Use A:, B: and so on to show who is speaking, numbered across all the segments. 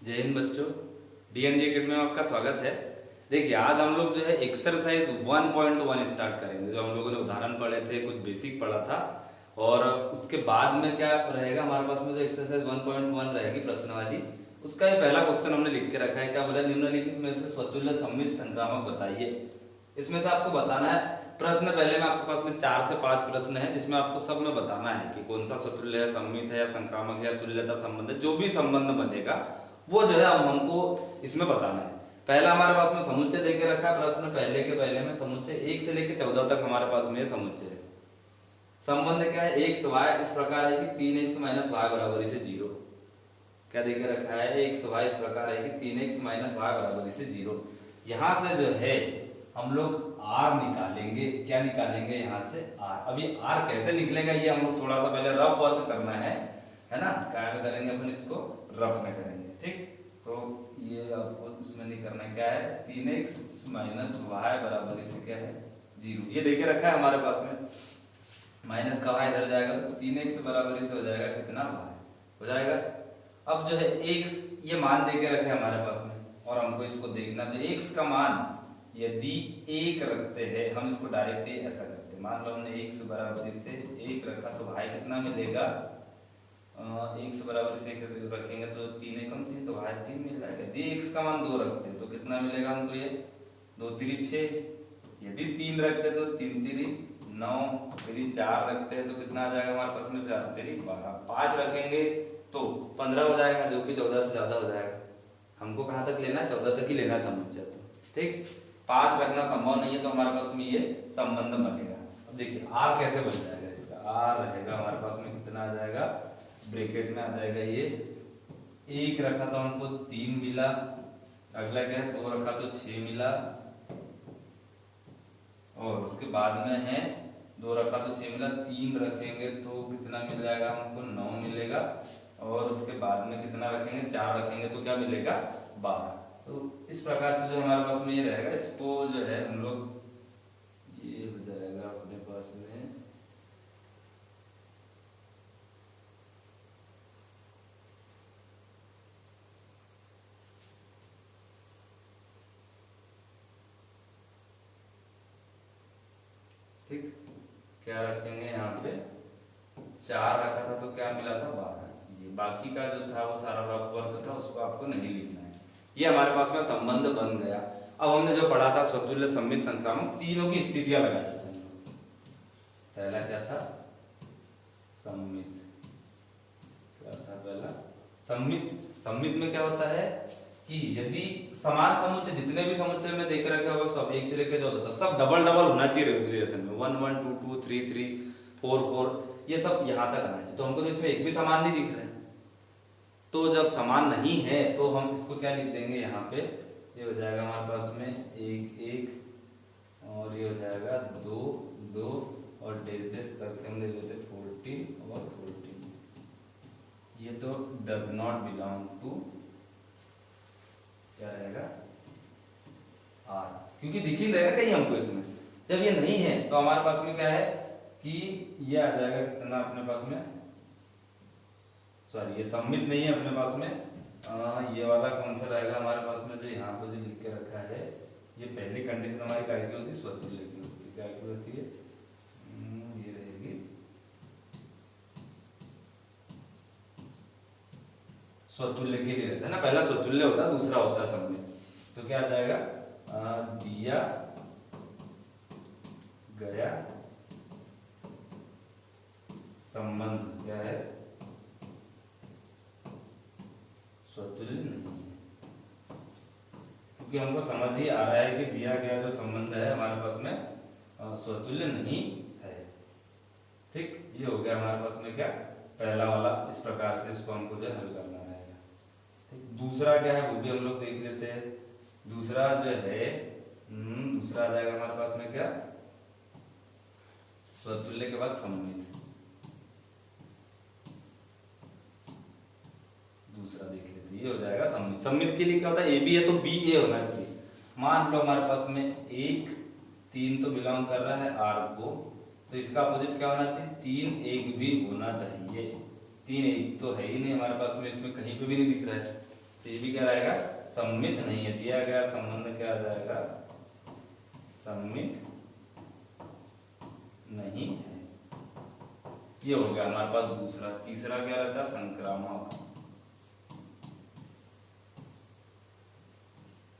A: जय हिंद बच्चों, DNG academy में आपका स्वागत है। देखिए आज हम लोग जो है एक्सरसाइज 1.1 स्टार्ट करेंगे। जो हम लोगों ने उदाहरण पढ़े थे, कुछ बेसिक पढ़ा था, और उसके बाद में क्या रहेगा हमारे पास में जो एक्सरसाइज 1.1 रहेगी प्रश्न वाली, उसका ये पहला क्वेश्चन हमने लिख के रखा है। क्या बोला? निम्नलिखित में से स्वतुल्य सममित संक्रामक बताइए। इसमें से आपको बताना है प्रश्न। पहले में आपके पास में 4 से 5 प्रश्न है, जिसमें आपको सब में बताना है कि कौन सा स्वतुल्य है, सममित है या संक्रामक है या तुल्यता संबंध है। जो भी संबंध बनेगा वो जो है अब हमको इसमें बताना है। पहला हमारे पास में समुच्चय देके रखा है प्रश्न, पहले के पहले में समुच्चय 1 से लेकर 14 तक हमारे पास में समुच्चय है। संबंध क्या है? x y इस प्रकार है कि 3x माइनस वाई बराबर इसे 0। क्या देके रखा है? x y इस प्रकार है कि 3x माइनस वाई बराबर इसे 0। यहाँ से जो है हम लोग r निकालेंगे। क्या निकालेंगे? यहाँ से r। अब ये r कैसे निकलेगा ये हम लोग थोड़ा सा पहले रफ वर्क करना है ना। क्या में करेंगे अपन इसको? रफ में करेंगे। ठीक, तो ये आपको इसमें नहीं करना। क्या है? 3x माइनस वाई बराबर इसे क्या है? 0। ये देके रखा है हमारे पास में। माइनस का y इधर जाएगा तो 3x बराबर इसे हो जाएगा कितना? y हो जाएगा। अब जो है x ये मान देके रखे हमारे पास में, और हमको इसको देखना। तो x का मान यदि 1 रखते हैं, हम इसको डायरेक्ट ऐसा करते हैं। मान लो हमने x बराबर इसे 1 रखा तो y कितना मिलेगा? x बराबर इसे 1 रखेंगे तो 3 एकम 3, तो y 3 मिल जाएगा। यदि x का मान 2 रखते हैं तो कितना मिलेगा हमको? ये 2 3 6। यदि 3 रखते तो 3 3 9। यदि 4 रखते हैं तो कितना आ जाएगा हमारे पास में? 4 3 12। 5 रखेंगे तो 15 हो जाएगा, जो कि 14 से ज्यादा हो जाएगा। हमको कहाँ तक लेना है? 14 तक ही लेना है समुच्चय। तो ठीक, 5 रखना संभव नहीं है, तो हमारे पास में ये संबंध बनेगा। अब देखिए r कैसे बन जाएगा इसका। r रहेगा हमारे पास में कितना आ जाएगा? ब्रैकेट में आ जाएगा ये 1 रखा तो हमको 3 मिला। अगला क्या है? 2 रखा तो 6 मिला। और उसके बाद में है 2 रखा तो 6 मिला। 3 रखेंगे तो कितना मिल जाएगा हमको? 9 मिलेगा। और उसके बाद में कितना रखेंगे? 4 रखेंगे तो क्या मिलेगा? 12। तो इस प्रकार से जो हमारे पास में ये रहेगा, इसको जो है हम लोग ये हो जाएगा अपने पास में। ठीक, क्या रखेंगे यहाँ पे? 4 रखा था तो क्या मिला था? 12। ये बाकी का जो था वो सारा रफ वर्क था, उसको आपको नहीं लिखना है। ये हमारे पास में संबंध बन गया। अब हमने जो पढ़ा था स्वतुल्य सममित संक्रामक, तीनों की स्थितियां लगाई थी। पहला क्या था? सममित। क्या था पहला? सममित। सममित में क्या होता है कि यदि समान समुच्चय, जितने भी समुच्चय में देख रखे हो सब 1 से लेकर 14 तक, सब डबल डबल होना चाहिए रिलेशन में। 1 1 2 2 3 3 4 4, ये सब यहाँ तक आना चाहिए। तो हमको तो इसमें एक भी समान नहीं दिख रहा है। तो जब समान नहीं है तो हम इसको क्या लिख देंगे? यहाँ पे ये हो जाएगा हमारे पास में 1 1, और ये हो जाएगा 2 2, और डेश डेश करके हम ले लेते 14 और 14। ये तो डज नॉट बिलोंग टू, क्या रहेगा? आर, क्योंकि दिख ही रहेगा कहीं हमको इसमें। जब ये नहीं है तो हमारे पास में क्या है कि ये आ जाएगा कितना अपने पास में? सॉरी, ये सममित नहीं है अपने पास में। ये वाला कौन सा रहेगा हमारे पास में? जो यहाँ पे जो लिख के रखा है, ये पहली कंडीशन हमारी क्या की होती है? स्वतुल्य की होती है। क्या की होती है? ये रहेगी स्वतुल्य के लिए रहता है ना। पहला स्वतुल्य होता है, दूसरा होता है सममित। तो क्या आ जाएगा? दिया गया संबंध क्या है? स्वतुल्य नहीं है। क्योंकि हमको समझ ही आ रहा है कि दिया गया जो संबंध है हमारे पास में स्वतुल्य नहीं है। ठीक, ये हो गया हमारे पास में क्या? पहला वाला। इस प्रकार से इसको हमको जो हल करना रहेगा। ठीक, दूसरा क्या है वो भी हम लोग देख लेते हैं। दूसरा जो है दूसरा आ जाएगा हमारे पास में क्या? स्वतुल्य के बाद सममित। दूसरा देख लेते हैं, ये हो जाएगा सममित। सममित के लिए क्या होता है? ए बी है तो बी ए होना चाहिए। मान लो हमारे पास में 1 3 तो बिलोंग कर रहा है आर को, तो इसका अपोजिट क्या होना चाहिए? 3 1 भी होना चाहिए। 3 1 तो है ही नहीं हमारे पास में, इसमें कहीं पे भी नहीं दिख रहा है। तो ये भी क्या रहेगा, सममित नहीं है। दिया गया संबंध क्या आ जाएगा, सममित नहीं है। ये हो गया हमारे पास दूसरा। तीसरा क्या रहता है, संक्रामक।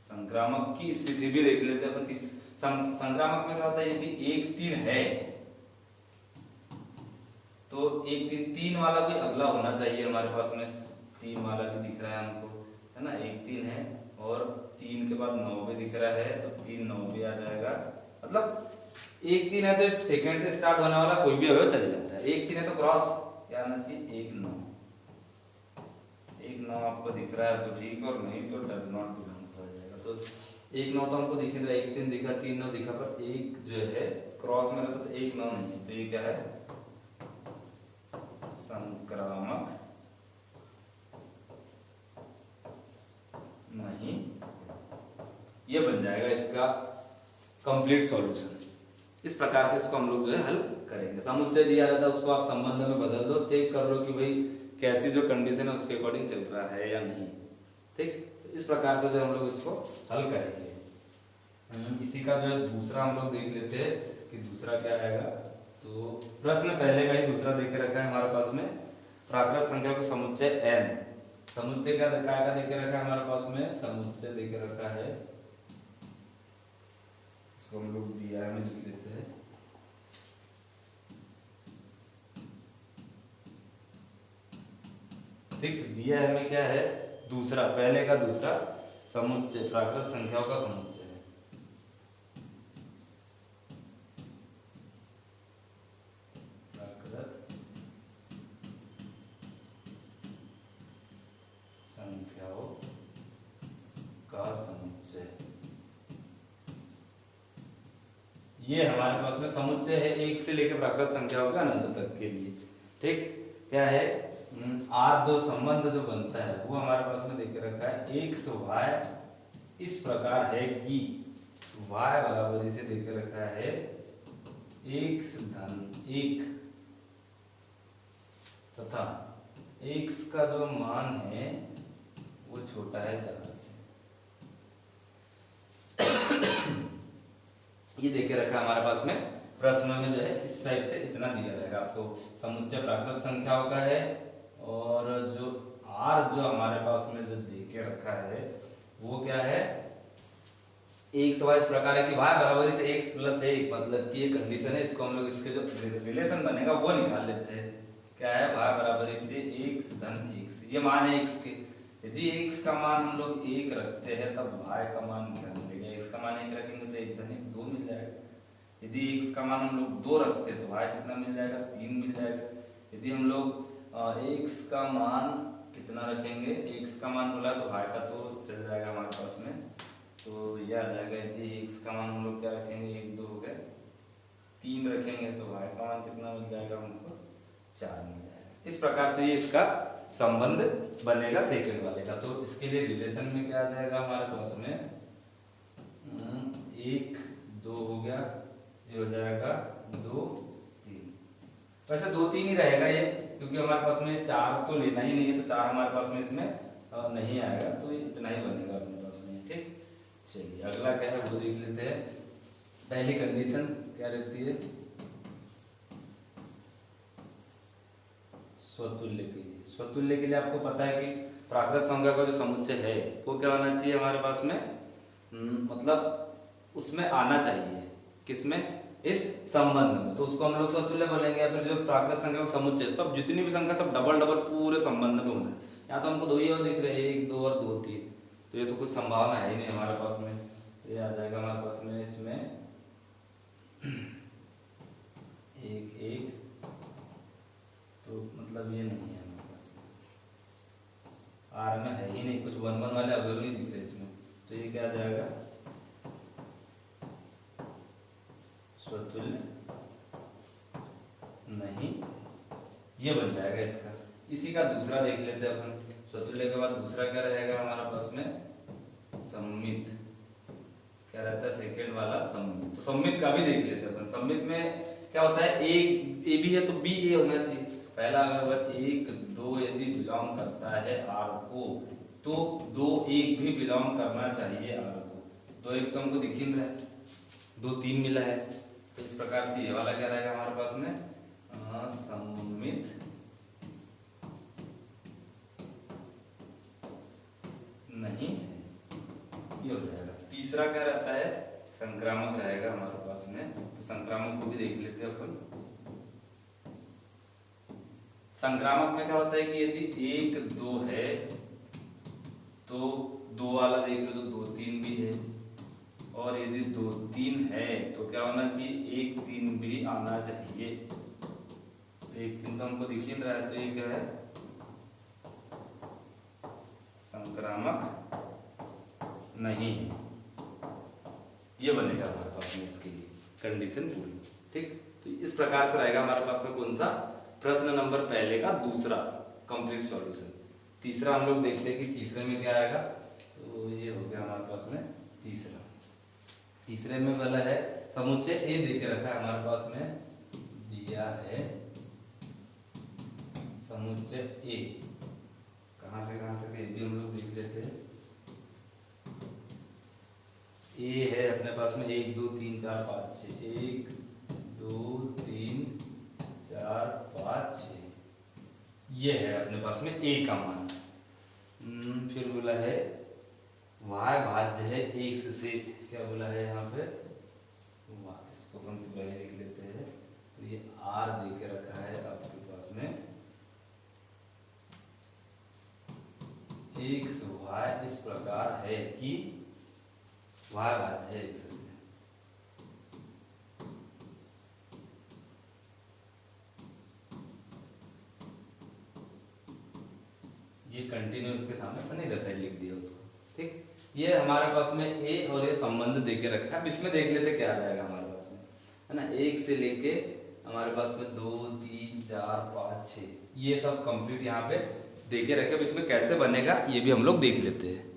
A: संक्रामक की स्थिति भी देख लेते हैं अपन। संक्रामक में क्या होता है, यदि 1 3 है तो 1 3 3 वाला कोई अगला होना चाहिए हमारे पास में। 3 वाला भी दिख रहा है हमको, है ना, 1 3 है और 3 के बाद 9 भी दिख रहा है, तो 3 9 भी आ जाएगा। मतलब 1 3 है तो सेकंड से स्टार्ट होने वाला कोई भी अवयव चल जाता है। 1 3 है तो क्रॉस क्या आना चाहिए, 1 9। 1 9 आपको दिख रहा है तो ठीक, और नहीं तो डज नॉट बिलोंग हो जाएगा। तो 1 9 तो हमको दिख रहा है, 1 3 दिखा, 3 9 दिखा, पर एक जो है क्रॉस में रहता तो 1 9 नहीं है। तो ये क्या है, संक्रामक नहीं। ये बन जाएगा इसका कंप्लीट सॉल्यूशन। इस प्रकार से इसको हम लोग जो है हल करेंगे। समुच्चय दिया रहता है, उसको आप संबंध में बदल दो, चेक कर लो कि भाई कैसी जो कंडीशन है उसके अकॉर्डिंग चल रहा है या नहीं। ठीक, तो इस प्रकार से जो हम लोग इसको हल करेंगे। इसी का जो है दूसरा हम लोग देख लेते हैं कि दूसरा क्या आएगा। तो प्रश्न पहले का ही दूसरा देके रखा है हमारे पास में, प्राकृत संख्या का समुच्चय n। समुच्चय क्या देके रखा है हमारे पास में, समुच्चय देके रखा है, इसको हम लोग दिया में लिख लेते हैं। ठीक, दिया है में क्या है, दूसरा, पहले का दूसरा समुच्चय, प्राकृत संख्याओं का समुच्चय है। प्राकृत संख्याओं का समुच्चय, ये हमारे पास में समुच्चय है 1 से लेकर प्राकृत संख्याओं के अनंत तक के लिए। ठीक, क्या है, आज जो संबंध जो बनता है वो हमारे पास में देके रखा है, x y इस प्रकार है कि y बराबर इसे देके रखा है x धन 1 तथा x का जो मान है वो छोटा है 4 से। ये देके रखा है हमारे पास में प्रश्न में जो है इस टाइप से इतना दिया रहेगा आपको। समुच्चय प्राकृत संख्याओं का है और जो r जो हमारे पास में जो देके रखा है वो क्या है, x y इस प्रकार है कि y बराबर से x प्लस 1, मतलब कि ये कंडीशन है। इसको हम लोग इसके जो रिलेशन बनेगा वो निकाल लेते हैं। क्या है, y बराबर से x धन 1, ये मान है x के। यदि x का मान हम लोग 1 रखते हैं तब y का मान क्या मिलेगा, x का मान 1 रखेंगे तो 1 धन 1 2 मिल जाएगा। यदि x का मान हम लोग 2 रखते हैं तो y कितना मिल जाएगा, 3 मिल जाएगा। यदि हम लोग x का मान कितना रखेंगे, x का मान बोला तो y का तो चल जाएगा हमारे पास में, तो यह आ जाएगा। यदि x का मान हम लोग क्या रखेंगे, 1 2 हो गए, 3 रखेंगे तो y का मान कितना मिल जाएगा हमको, 4 मिल जाएगा। इस प्रकार से ये इसका संबंध बनेगा सेकंड वाले का। तो इसके लिए रिलेशन में क्या आ जाएगा हमारे पास में, 1 2 हो गया, ये हो जाएगा 2 3। वैसे 2 3 ही रहेगा ये, क्योंकि हमारे पास में 4 तो लेना ही नहीं है, तो 4 हमारे पास में इसमें नहीं आएगा, तो इतना ही बनेगा अपने पास में। ठीक, चलिए अगला क्या है वो देख लेते हैं। पहली कंडीशन क्या रहती है, स्वतुल्य के लिए। स्वतुल्य के लिए आपको पता है कि प्राकृत संख्या का जो समुच्चय है वो क्या होना चाहिए हमारे पास में, मतलब उसमें आना चाहिए, किसमें, इस संबंध में, तो उसको हम लोग स्वतुल्य बोलेंगे। या फिर जो प्राकृत संख्या का समुच्चय, सब जितनी भी संख्या सब डबल डबल पूरे संबंध में होना है। यहाँ तो हमको 2 ही और दिख रहे हैं, 1 2 और 2 3, तो ये तो कुछ संभावना है ही नहीं हमारे पास में। ये आ जाएगा हमारे पास में इसमें 1 1, तो मतलब ये नहीं है हमारे पास में, आर में है ही नहीं, कुछ 1 1 वाले अवयव नहीं दिख रहे इसमें, तो ये क्या आ जाएगा, स्वतुल्य नहीं, ये बन जाएगा इसका। इसी का दूसरा देख लेते हैं अपन। स्वतुल्य के बाद दूसरा क्या रहेगा हमारा पास में, सम्मित। क्या रहता है सेकंड वाला, सम्मित। तो सम्मित का भी देख लेते हैं अपन। सम्मित में क्या होता है, ए बी है तो बी ए होना चाहिए। पहला अगर 1 2 यदि बिलोंग करता है आर को, तो 2 1 भी बिलोंग करना चाहिए आर को। 2 1 तो हमको दिख ही नहीं रहा है, 2 3 मिला है, तो इस प्रकार से ये वाला क्या रहेगा हमारे पास में सममित नहीं है, ये हो जाएगा। तीसरा क्या रहता है, संक्रामक रहेगा हमारे पास में, तो संक्रामक को भी देख लेते हैं अपन। संक्रामक में क्या होता है कि यदि 1 2 है तो 2 वाला देख लो तो 2 3 भी है, और यदि 2 3 है तो क्या होना चाहिए, 1 3 भी आना चाहिए। तो 1 3 तो हमको दिख ही रहा है, तो ये क्या है, संक्रामक नहीं है, ये बनेगा हमारे पास में इसके लिए कंडीशन पूरी। ठीक, तो इस प्रकार से रहेगा हमारे पास में कौन सा, प्रश्न नंबर पहले का दूसरा कंप्लीट सॉल्यूशन। तीसरा हम लोग देखते हैं कि तीसरे में क्या आएगा, तो ये हो गया हमारे पास में तीसरा। तीसरे में वाला है समुच्चय ए दे के रखा है हमारे पास में, दिया है समुच्चय ए, कहाँ से कहाँ तक ये भी हम लोग देख लेते हैं। ए है अपने पास में 1 2 3 4 5 6, 1 2 3 4 5 6, ये है अपने पास में ए का मान। फिर बोला है y भाज्य है x से, क्या बोला है यहाँ पे, इसको हम पूरा ही लिख लेते हैं। तो ये r दे के रखा है आपके पास में, x y इस प्रकार है कि y भाज्य है x से। ये कंटिन्यूस के सामने मैंने इधर साइड लिख दिया उसको। ठीक, ये हमारे पास में ए और ये संबंध देके रखा है। अब इसमें देख लेते क्या आ जाएगा हमारे पास में, है ना। 1 से लेके हमारे पास में 2 3 4 5 6, ये सब कंप्लीट यहाँ पे देके रखे। अब इसमें कैसे बनेगा ये भी हम लोग देख लेते हैं।